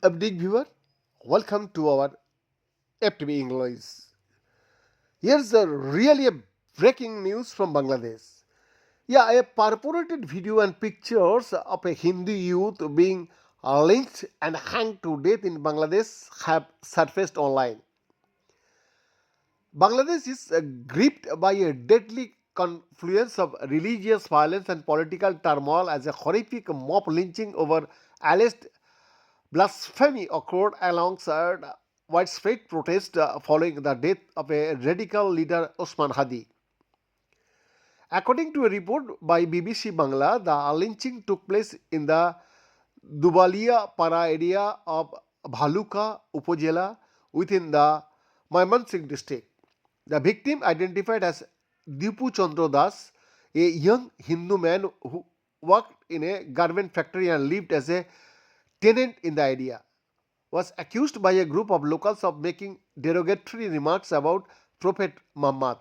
Update viewer, welcome to our FTV English. Here's a breaking news from Bangladesh. A purported video and pictures of a Hindu youth being lynched and hanged to death in Bangladesh have surfaced online. Bangladesh is gripped by a deadly confluence of religious violence and political turmoil as a horrific mob lynching over alleged blasphemy occurred alongside widespread protest following the death of a radical leader Osman Hadi. According to a report by BBC Bangla, the lynching took place in the Dubalia Para area of Bhaluka Upazila within the Mymensingh district. The victim, identified as Dipu Chandra Das, a young Hindu man who worked in a garment factory and lived as a tenant in the area, was accused by a group of locals of making derogatory remarks about Prophet Muhammad.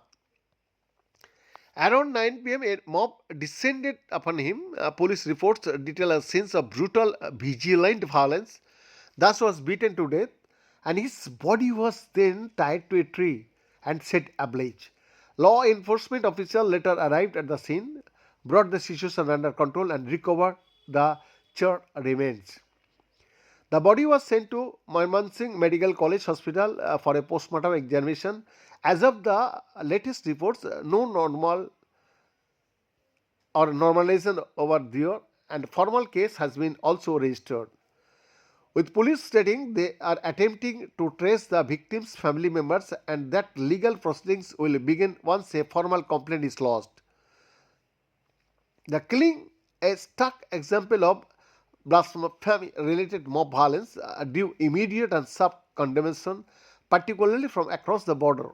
Around 9 pm, a mob descended upon him. Police reports detail a sense of brutal, vigilant violence. Thus was beaten to death, and his body was then tied to a tree and set ablaze. Law enforcement officials later arrived at the scene, brought the situation under control, and recovered the charred remains. The body was sent to Mymensingh Medical College Hospital for a postmortem examination. As of the latest reports, no normal or normalization over there, and formal case has been also registered, with police stating they are attempting to trace the victims' family members and that legal proceedings will begin once a formal complaint is lodged. The killing, a stark example of blasphemy-related mob violence, due immediate and sharp condemnation, particularly from across the border.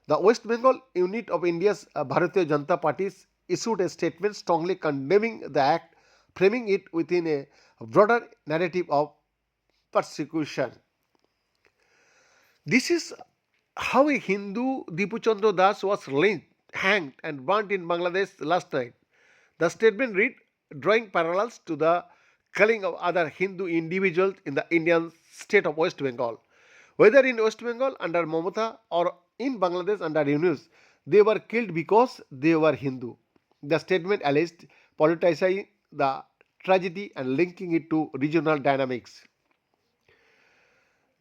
The West Bengal unit of India's Bharatiya Janata Party issued a statement strongly condemning the act, framing it within a broader narrative of persecution. This is how a Hindu, Dipu Chandra Das, was lynched, hanged, and burnt in Bangladesh last night. The statement read, drawing parallels to the killing of other Hindu individuals in the Indian state of West Bengal. Whether in West Bengal under Mamata or in Bangladesh under Yunus, they were killed because they were Hindu. The statement alleged politicizing the tragedy and linking it to regional dynamics.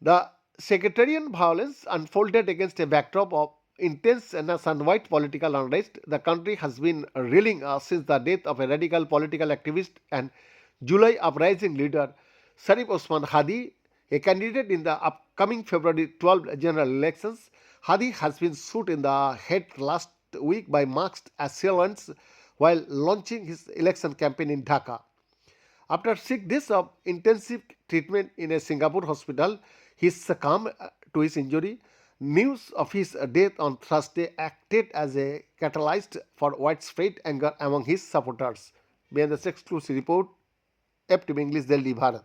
The sectarian violence unfolded against a backdrop of intense and nationwide political unrest. The country has been reeling since the death of a radical political activist and July uprising leader Sharif Osman Hadi, a candidate in the upcoming February 12 general elections. Hadi has been shot in the head last week by masked assailants while launching his election campaign in Dhaka. After 6 days of intensive treatment in a Singapore hospital, he succumbed to his injury. News of his death on Thursday acted as a catalyst for widespread anger among his supporters. Behind the exclusive report, FTV English, Delhi, Bharat.